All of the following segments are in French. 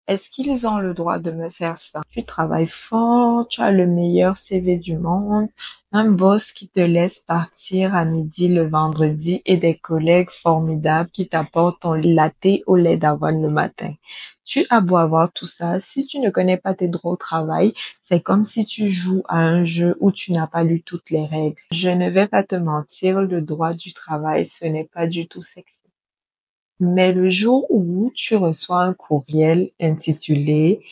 Est-ce qu'ils ont le droit de me faire ça? Tu travailles fort, tu as le meilleur CV du monde, un boss qui te laisse partir à midi le vendredi et des collègues formidables qui t'apportent ton latte au lait d'avoine le matin. Tu as beau avoir tout ça, si tu ne connais pas tes droits au travail, c'est comme si tu joues à un jeu où tu n'as pas lu toutes les règles. Je ne vais pas te mentir, le droit du travail, ce n'est pas du tout sexy. Mais le jour où tu reçois un courriel intitulé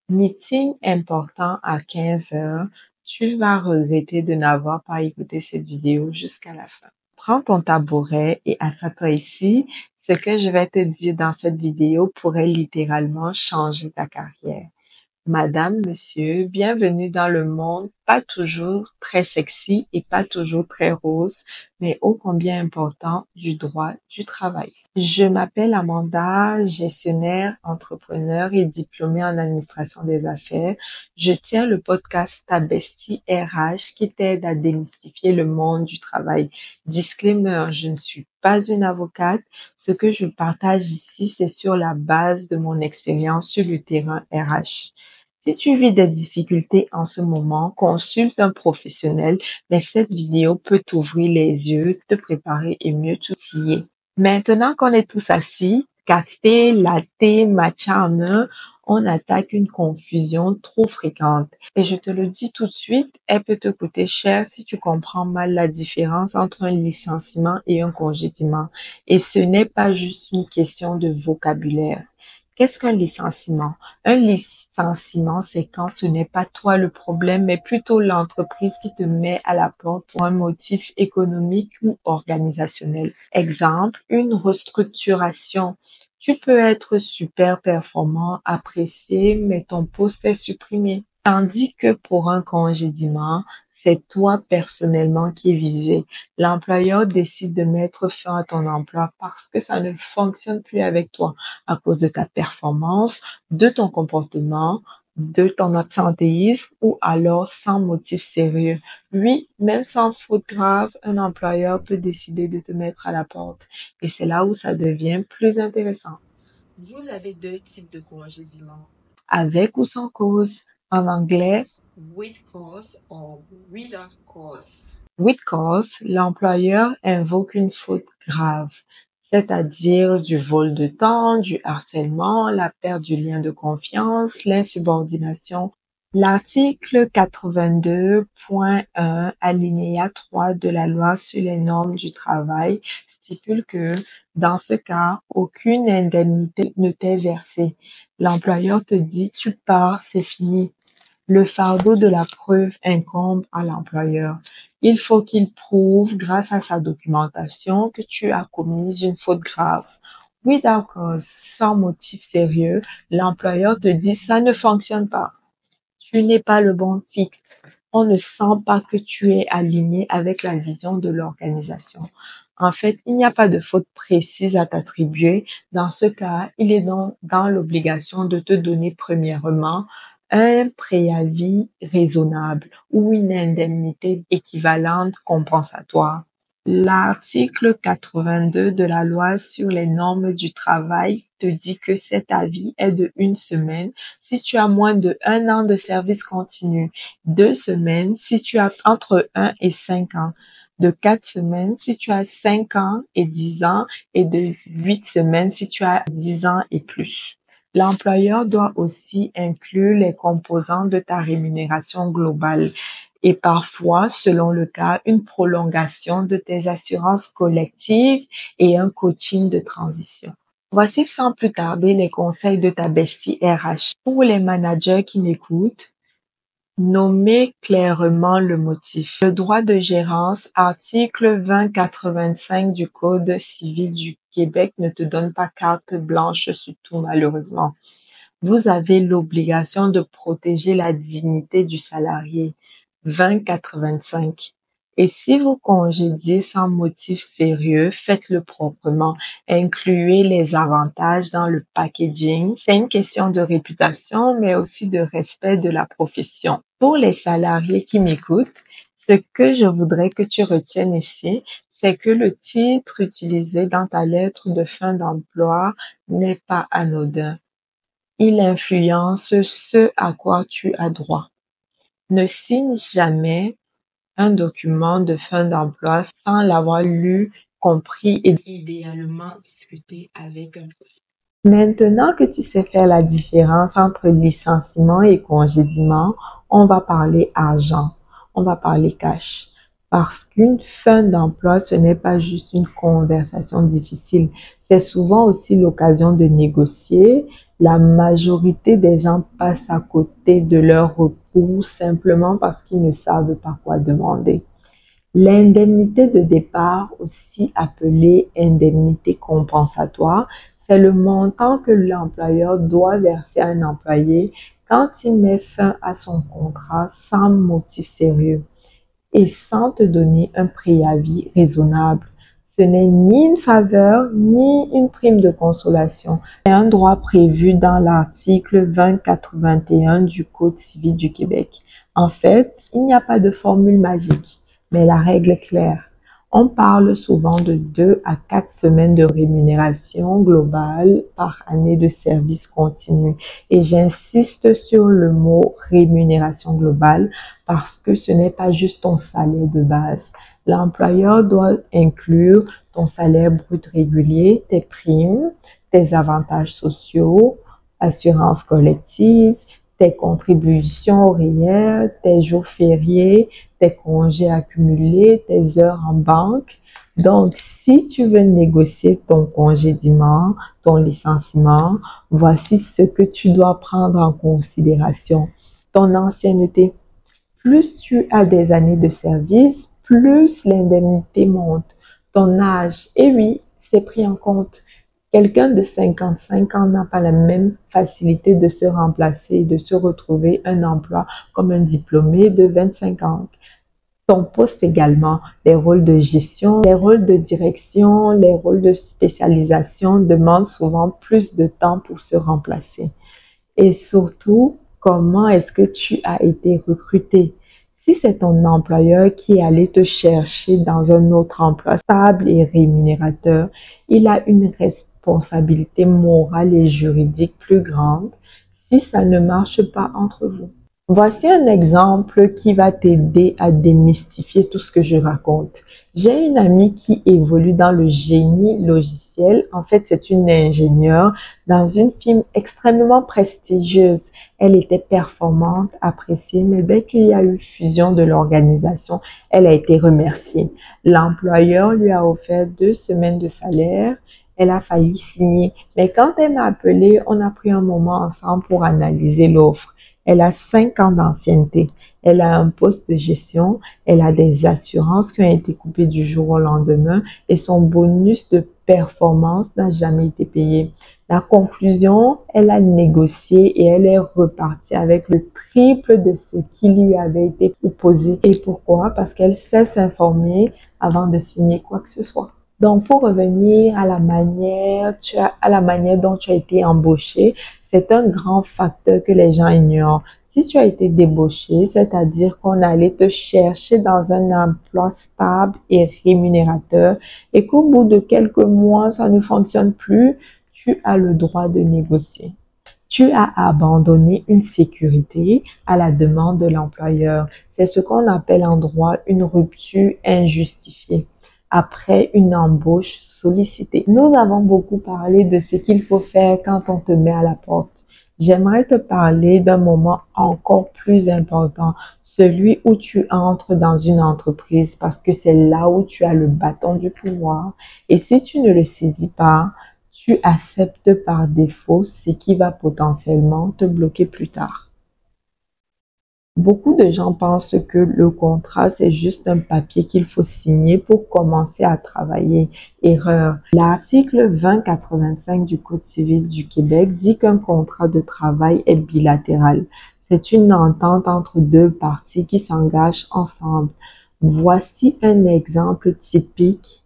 Meeting important à 15 heures, tu vas regretter de n'avoir pas écouté cette vidéo jusqu'à la fin. Prends ton tabouret et assis-toi ici. Ce que je vais te dire dans cette vidéo pourrait littéralement changer ta carrière. Madame, monsieur, bienvenue dans le monde pas toujours très sexy et pas toujours très rose, mais ô combien important du droit du travail. Je m'appelle Amanda, gestionnaire, entrepreneur et diplômée en administration des affaires. Je tiens le podcast Ta Bestie RH qui t'aide à démystifier le monde du travail. Disclaimer, je ne suis pas une avocate. Ce que je partage ici, c'est sur la base de mon expérience sur le terrain RH. Si tu vis des difficultés en ce moment, consulte un professionnel, mais cette vidéo peut t'ouvrir les yeux, te préparer et mieux t'outiller. Maintenant qu'on est tous assis, café, latte, matcha en main, on attaque une confusion trop fréquente. Et je te le dis tout de suite, elle peut te coûter cher si tu comprends mal la différence entre un licenciement et un congédiement. Et ce n'est pas juste une question de vocabulaire. Qu'est-ce qu'un licenciement? Un licenciement, c'est quand ce n'est pas toi le problème, mais plutôt l'entreprise qui te met à la porte pour un motif économique ou organisationnel. Exemple, une restructuration. Tu peux être super performant, apprécié, mais ton poste est supprimé. Tandis que pour un congédiement, c'est toi personnellement qui es visé. L'employeur décide de mettre fin à ton emploi parce que ça ne fonctionne plus avec toi à cause de ta performance, de ton comportement, de ton absentéisme ou alors sans motif sérieux. Oui, même sans faute grave, un employeur peut décider de te mettre à la porte. Et c'est là où ça devient plus intéressant. Vous avez deux types de congédiements. Avec ou sans cause. En anglais, with cause or without cause. With cause, l'employeur invoque une faute grave, c'est-à-dire du vol de temps, du harcèlement, la perte du lien de confiance, l'insubordination. L'article 82.1 alinéa 3 de la loi sur les normes du travail stipule que, dans ce cas, aucune indemnité ne t'est versée. L'employeur te dit, tu pars, c'est fini. Le fardeau de la preuve incombe à l'employeur. Il faut qu'il prouve, grâce à sa documentation, que tu as commis une faute grave. Without cause, sans motif sérieux, l'employeur te dit ça ne fonctionne pas. Tu n'es pas le bon fit. On ne sent pas que tu es aligné avec la vision de l'organisation. En fait, il n'y a pas de faute précise à t'attribuer. Dans ce cas, il est donc dans l'obligation de te donner premièrement un préavis raisonnable ou une indemnité équivalente compensatoire. L'article 82 de la loi sur les normes du travail te dit que cet avis est de 1 semaine si tu as moins de 1 an de service continu, 2 semaines si tu as entre 1 et 5 ans, de 4 semaines si tu as 5 ans et 10 ans et de 8 semaines si tu as 10 ans et plus. L'employeur doit aussi inclure les composants de ta rémunération globale et parfois, selon le cas, une prolongation de tes assurances collectives et un coaching de transition. Voici sans plus tarder les conseils de ta bestie RH. Pour les managers qui m'écoutent, nommez clairement le motif. Le droit de gérance, article 2085 du Code civil du Québec ne te donne pas carte blanche sur tout malheureusement. Vous avez l'obligation de protéger la dignité du salarié. 2085. Et si vous congédiez sans motif sérieux, faites-le proprement. Incluez les avantages dans le packaging. C'est une question de réputation, mais aussi de respect de la profession. Pour les salariés qui m'écoutent, ce que je voudrais que tu retiennes ici, c'est que le titre utilisé dans ta lettre de fin d'emploi n'est pas anodin. Il influence ce à quoi tu as droit. Ne signe jamais un document de fin d'emploi sans l'avoir lu, compris et idéalement discuté avec un collègue. Maintenant que tu sais faire la différence entre licenciement et congédiement, on va parler argent, on va parler cash. Parce qu'une fin d'emploi, ce n'est pas juste une conversation difficile, c'est souvent aussi l'occasion de négocier. La majorité des gens passent à côté de leur recours simplement parce qu'ils ne savent pas quoi demander. L'indemnité de départ, aussi appelée indemnité compensatoire, c'est le montant que l'employeur doit verser à un employé quand il met fin à son contrat sans motif sérieux et sans te donner un préavis raisonnable. Ce n'est ni une faveur ni une prime de consolation. C'est un droit prévu dans l'article 2081 du Code civil du Québec. En fait, il n'y a pas de formule magique, mais la règle est claire. On parle souvent de 2 à 4 semaines de rémunération globale par année de service continu. Et j'insiste sur le mot rémunération globale parce que ce n'est pas juste ton salaire de base. L'employeur doit inclure ton salaire brut régulier, tes primes, tes avantages sociaux, assurance collective, tes contributions horaires, tes jours fériés, tes congés accumulés, tes heures en banque. Donc, si tu veux négocier ton congédiement, ton licenciement, voici ce que tu dois prendre en considération. Ton ancienneté. Plus tu as des années de service, plus l'indemnité monte. Ton âge, et oui, c'est pris en compte. Quelqu'un de 55 ans n'a pas la même facilité de se remplacer et de se retrouver un emploi comme un diplômé de 25 ans. Ton poste également, les rôles de gestion, les rôles de direction, les rôles de spécialisation demandent souvent plus de temps pour se remplacer. Et surtout, comment est-ce que tu as été recruté? Si c'est ton employeur qui est allé te chercher dans un autre emploi stable et rémunérateur, il a une responsabilité morale et juridique plus grande si ça ne marche pas entre vous. Voici un exemple qui va t'aider à démystifier tout ce que je raconte. J'ai une amie qui évolue dans le génie logiciel. En fait, c'est une ingénieure dans une firme extrêmement prestigieuse. Elle était performante, appréciée, mais dès qu'il y a eu fusion de l'organisation, elle a été remerciée. L'employeur lui a offert 2 semaines de salaire. Elle a failli signer, mais quand elle m'a appelé, on a pris un moment ensemble pour analyser l'offre. Elle a 5 ans d'ancienneté. Elle a un poste de gestion. Elle a des assurances qui ont été coupées du jour au lendemain et son bonus de performance n'a jamais été payé. La conclusion, elle a négocié et elle est repartie avec le triple de ce qui lui avait été proposé. Et pourquoi? Parce qu'elle sait s'informer avant de signer quoi que ce soit. Donc, pour revenir à la manière dont tu as été embauché, c'est un grand facteur que les gens ignorent. Si tu as été débauché, c'est-à-dire qu'on allait te chercher dans un emploi stable et rémunérateur et qu'au bout de quelques mois, ça ne fonctionne plus, tu as le droit de négocier. Tu as abandonné une sécurité à la demande de l'employeur. C'est ce qu'on appelle en droit une rupture injustifiée après une embauche sollicitée. Nous avons beaucoup parlé de ce qu'il faut faire quand on te met à la porte. J'aimerais te parler d'un moment encore plus important, celui où tu entres dans une entreprise parce que c'est là où tu as le bâton du pouvoir. Et si tu ne le saisis pas, tu acceptes par défaut ce qui va potentiellement te bloquer plus tard. Beaucoup de gens pensent que le contrat, c'est juste un papier qu'il faut signer pour commencer à travailler. Erreur. L'article 2085 du Code civil du Québec dit qu'un contrat de travail est bilatéral. C'est une entente entre 2 parties qui s'engagent ensemble. Voici un exemple typique.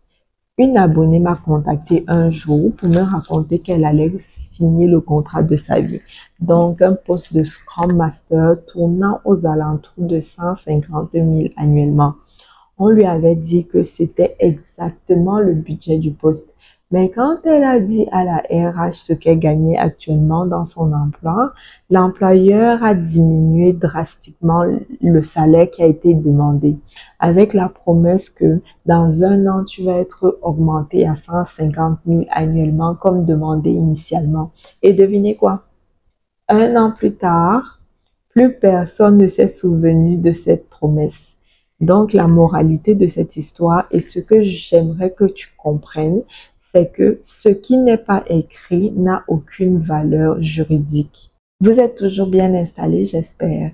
Une abonnée m'a contacté un jour pour me raconter qu'elle allait signer le contrat de sa vie. Donc, un poste de Scrum Master tournant aux alentours de 150 000 annuellement. On lui avait dit que c'était exactement le budget du poste. Mais quand elle a dit à la RH ce qu'elle gagnait actuellement dans son emploi, l'employeur a diminué drastiquement le salaire qui a été demandé, avec la promesse que dans un an, tu vas être augmenté à 150 000 annuellement comme demandé initialement. Et devinez quoi? Un an plus tard, plus personne ne s'est souvenu de cette promesse. Donc, la moralité de cette histoire et ce que j'aimerais que tu comprennes, c'est que ce qui n'est pas écrit n'a aucune valeur juridique. Vous êtes toujours bien installés, j'espère.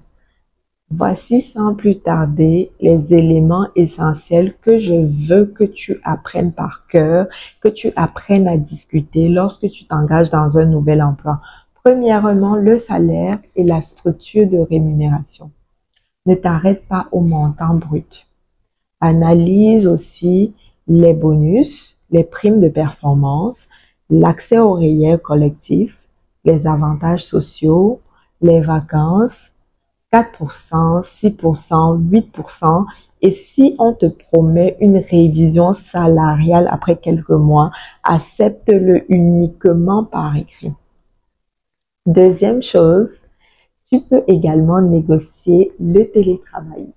Voici sans plus tarder les éléments essentiels que je veux que tu apprennes par cœur, que tu apprennes à discuter lorsque tu t'engages dans un nouvel emploi. Premièrement, le salaire et la structure de rémunération. Ne t'arrête pas au montant brut. Analyse aussi les bonus, les primes de performance, l'accès au réel collectif, les avantages sociaux, les vacances, 4%, 6%, 8%. Et si on te promet une révision salariale après quelques mois, accepte-le uniquement par écrit. Deuxième chose, tu peux également négocier le télétravail.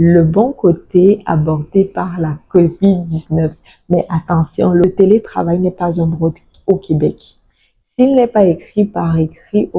Le bon côté abordé par la COVID-19. Mais attention, le télétravail n'est pas un droit au Québec. S'il n'est pas écrit par écrit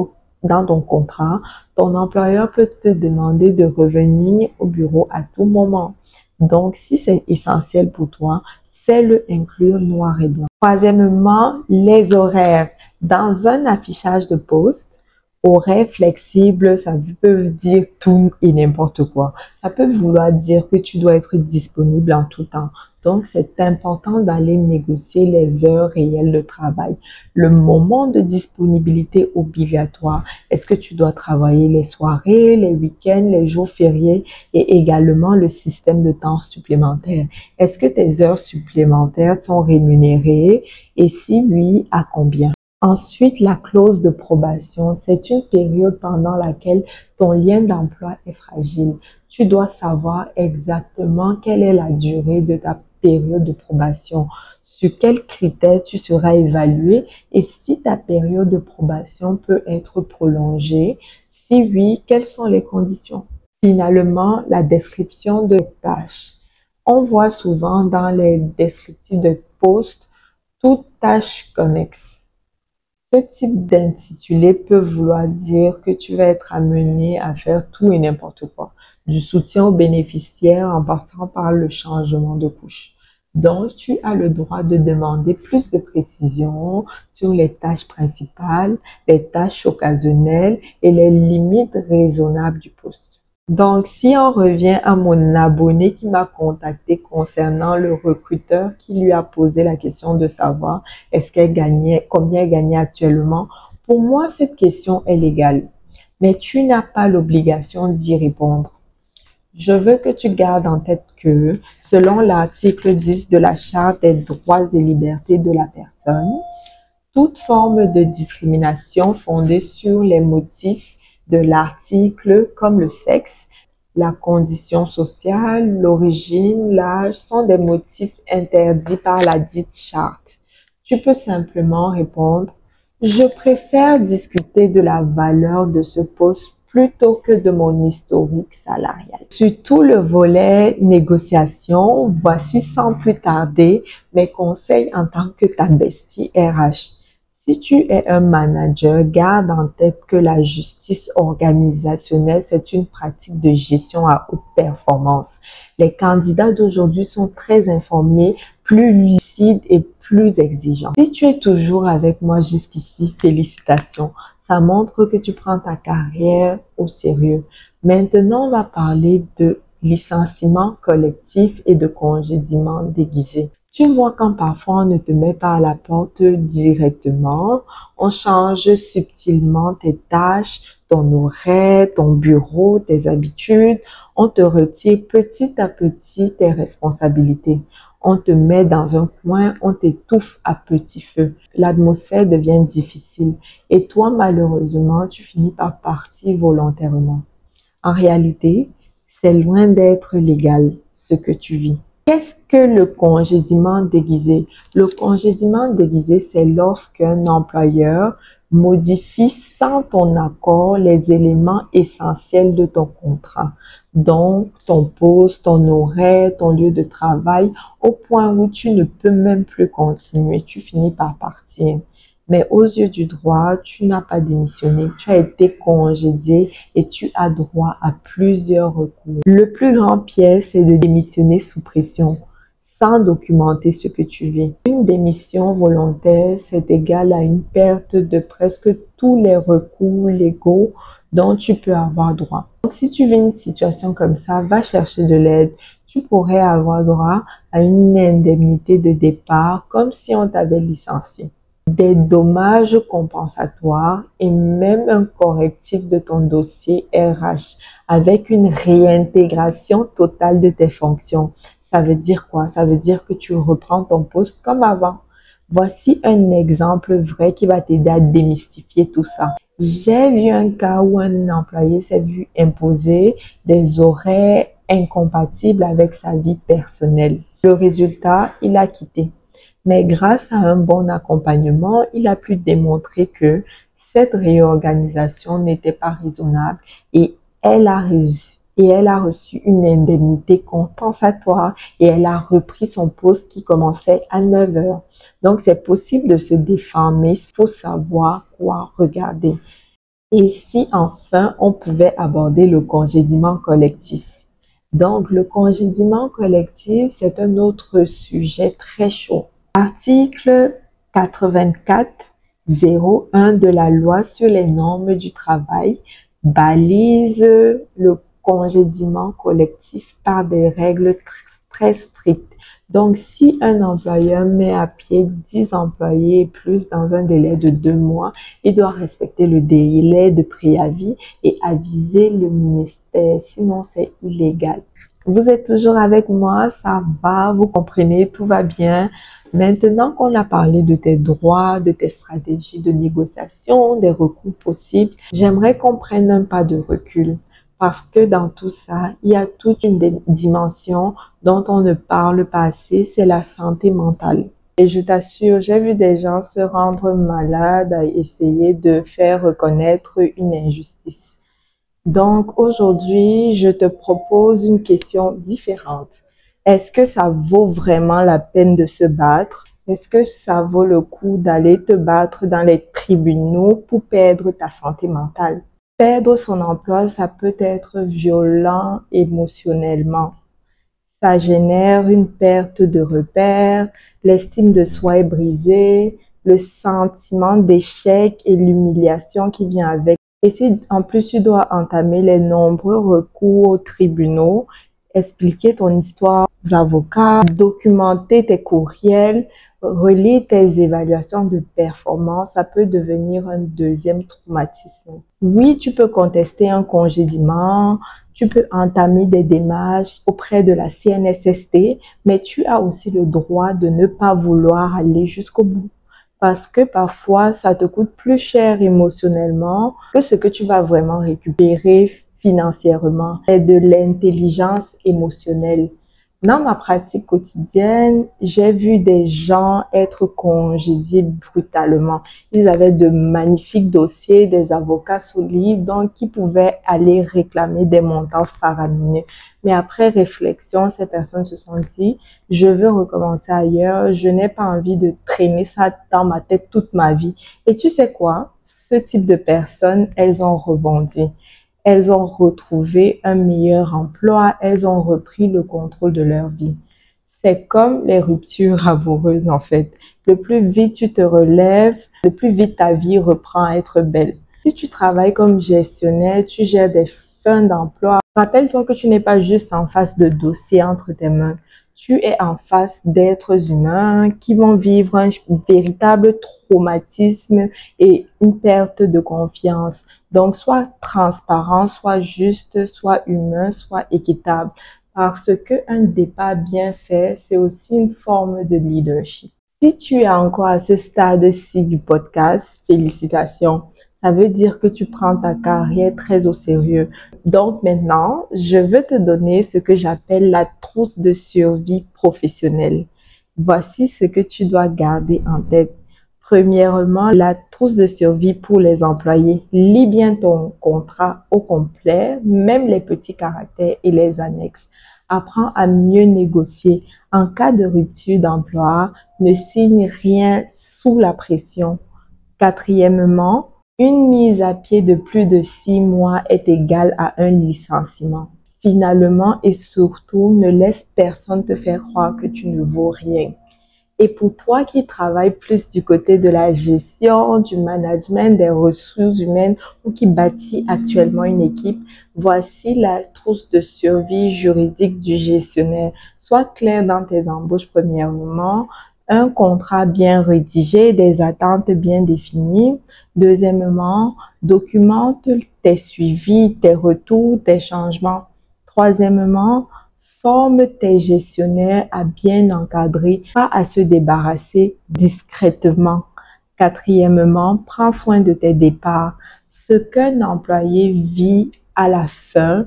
dans ton contrat, ton employeur peut te demander de revenir au bureau à tout moment. Donc, si c'est essentiel pour toi, fais-le inclure noir et blanc. Troisièmement, les horaires. Dans un affichage de poste, horaire flexible, ça peut dire tout et n'importe quoi. Ça peut vouloir dire que tu dois être disponible en tout temps. Donc, c'est important d'aller négocier les heures réelles de travail. Le moment de disponibilité obligatoire. Est-ce que tu dois travailler les soirées, les week-ends, les jours fériés et également le système de temps supplémentaire? Est-ce que tes heures supplémentaires sont rémunérées et si oui, à combien? Ensuite, la clause de probation, c'est une période pendant laquelle ton lien d'emploi est fragile. Tu dois savoir exactement quelle est la durée de ta période de probation, sur quels critères tu seras évalué et si ta période de probation peut être prolongée. Si oui, quelles sont les conditions? Finalement, la description de tâches. On voit souvent dans les descriptifs de poste toute tâche connexe. Ce type d'intitulé peut vouloir dire que tu vas être amené à faire tout et n'importe quoi, du soutien aux bénéficiaires en passant par le changement de couche. Donc, tu as le droit de demander plus de précision sur les tâches principales, les tâches occasionnelles et les limites raisonnables du poste. Donc, si on revient à mon abonné qui m'a contacté concernant le recruteur qui lui a posé la question de savoir est-ce qu'elle gagnait, combien elle gagnait actuellement, pour moi, cette question est légale. Mais tu n'as pas l'obligation d'y répondre. Je veux que tu gardes en tête que, selon l'article 10 de la Charte des droits et libertés de la personne, toute forme de discrimination fondée sur les motifs de l'article comme le sexe, la condition sociale, l'origine, l'âge sont des motifs interdits par la dite charte. Tu peux simplement répondre « Je préfère discuter de la valeur de ce poste plutôt que de mon historique salarial. » Sur tout le volet négociation, voici sans plus tarder mes conseils en tant que ta bestie RH. Si tu es un manager, garde en tête que la justice organisationnelle, c'est une pratique de gestion à haute performance. Les candidats d'aujourd'hui sont très informés, plus lucides et plus exigeants. Si tu es toujours avec moi jusqu'ici, félicitations. Ça montre que tu prends ta carrière au sérieux. Maintenant, on va parler de licenciement collectif et de congédiement déguisé. Tu vois quand parfois on ne te met pas à la porte directement, on change subtilement tes tâches, ton horaire, ton bureau, tes habitudes, on te retire petit à petit tes responsabilités. On te met dans un coin, on t'étouffe à petit feu. L'atmosphère devient difficile et toi, malheureusement, tu finis par partir volontairement. En réalité, c'est loin d'être légal ce que tu vis. Qu'est-ce que le congédiement déguisé? Le congédiement déguisé, c'est lorsqu'un employeur modifie sans ton accord les éléments essentiels de ton contrat. Donc, ton poste, ton horaire, ton lieu de travail, au point où tu ne peux même plus continuer. Tu finis par partir. Mais aux yeux du droit, tu n'as pas démissionné, tu as été congédié et tu as droit à plusieurs recours. Le plus grand piège, c'est de démissionner sous pression, sans documenter ce que tu vis. Une démission volontaire, c'est égal à une perte de presque tous les recours légaux dont tu peux avoir droit. Donc, si tu vis une situation comme ça, va chercher de l'aide. Tu pourrais avoir droit à une indemnité de départ comme si on t'avait licencié, des dommages compensatoires et même un correctif de ton dossier RH avec une réintégration totale de tes fonctions. Ça veut dire quoi? Ça veut dire que tu reprends ton poste comme avant. Voici un exemple vrai qui va t'aider à démystifier tout ça. J'ai vu un cas où un employé s'est vu imposer des horaires incompatibles avec sa vie personnelle. Le résultat, il a quitté. Mais grâce à un bon accompagnement, il a pu démontrer que cette réorganisation n'était pas raisonnable et elle a reçu une indemnité compensatoire et elle a repris son poste qui commençait à 9 heures. Donc, c'est possible de se défendre, mais il faut savoir quoi regarder. Et si enfin on pouvait aborder le congédiement collectif. Donc, le congédiement collectif, c'est un autre sujet très chaud. Article 84.01 de la loi sur les normes du travail balise le congédiement collectif par des règles très strictes. Donc, si un employeur met à pied 10 employés et plus dans un délai de 2 mois, il doit respecter le délai de préavis et aviser le ministère, sinon c'est illégal. Vous êtes toujours avec moi, ça va, vous comprenez, tout va bien. Maintenant qu'on a parlé de tes droits, de tes stratégies de négociation, des recours possibles, j'aimerais qu'on prenne un pas de recul. Parce que dans tout ça, il y a toute une dimension dont on ne parle pas assez, c'est la santé mentale. Et je t'assure, j'ai vu des gens se rendre malades à essayer de faire reconnaître une injustice. Donc aujourd'hui, je te propose une question différente. Est-ce que ça vaut vraiment la peine de se battre? Est-ce que ça vaut le coup d'aller te battre dans les tribunaux pour perdre ta santé mentale? Perdre son emploi, ça peut être violent émotionnellement. Ça génère une perte de repères, l'estime de soi est brisée, le sentiment d'échec et l'humiliation qui vient avec. Et si en plus tu dois entamer les nombreux recours aux tribunaux, expliquer ton histoire aux avocats, documenter tes courriels, relire tes évaluations de performance, ça peut devenir un deuxième traumatisme. Oui, tu peux contester un congédiement, tu peux entamer des démarches auprès de la CNSST, mais tu as aussi le droit de ne pas vouloir aller jusqu'au bout. Parce que parfois, ça te coûte plus cher émotionnellement que ce que tu vas vraiment récupérer financièrement. C'est de l'intelligence émotionnelle. Dans ma pratique quotidienne, j'ai vu des gens être congédiés brutalement. Ils avaient de magnifiques dossiers, des avocats solides, donc ils pouvaient aller réclamer des montants faramineux. Mais après réflexion, ces personnes se sont dit, je veux recommencer ailleurs, je n'ai pas envie de traîner ça dans ma tête toute ma vie. Et tu sais quoi? Ce type de personnes, elles ont rebondi. Elles ont retrouvé un meilleur emploi, elles ont repris le contrôle de leur vie. C'est comme les ruptures amoureuses en fait. Le plus vite tu te relèves, le plus vite ta vie reprend à être belle. Si tu travailles comme gestionnaire, tu gères des fins d'emploi. Rappelle-toi que tu n'es pas juste en face de dossiers entre tes mains. Tu es en face d'êtres humains qui vont vivre un véritable traumatisme et une perte de confiance. Donc, sois transparent, sois juste, sois humain, sois équitable. Parce qu'un départ bien fait, c'est aussi une forme de leadership. Si tu es encore à ce stade-ci du podcast, félicitations. Ça veut dire que tu prends ta carrière très au sérieux. Donc maintenant, je veux te donner ce que j'appelle la trousse de survie professionnelle. Voici ce que tu dois garder en tête. Premièrement, la trousse de survie pour les employés. Lis bien ton contrat au complet, même les petits caractères et les annexes. Apprends à mieux négocier. En cas de rupture d'emploi, ne signe rien sous la pression. Quatrièmement, une mise à pied de plus de 6 mois est égale à un licenciement. Finalement et surtout, ne laisse personne te faire croire que tu ne vaux rien. Et pour toi qui travailles plus du côté de la gestion, du management, des ressources humaines ou qui bâtit actuellement une équipe, voici la trousse de survie juridique du gestionnaire. Sois clair dans tes embauches premièrement, un contrat bien rédigé, des attentes bien définies. Deuxièmement, documente tes suivis, tes retours, tes changements. Troisièmement, forme tes gestionnaires à bien encadrer, pas à se débarrasser discrètement. Quatrièmement, prends soin de tes départs. Ce qu'un employé vit à la fin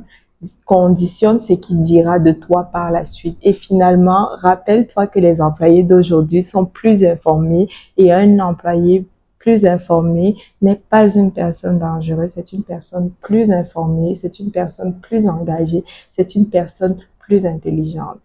conditionne ce qu'il dira de toi par la suite. Et finalement, rappelle-toi que les employés d'aujourd'hui sont plus informés et un employé plus informé n'est pas une personne dangereuse, c'est une personne plus informée, c'est une personne plus engagée, c'est une personne plus intelligente.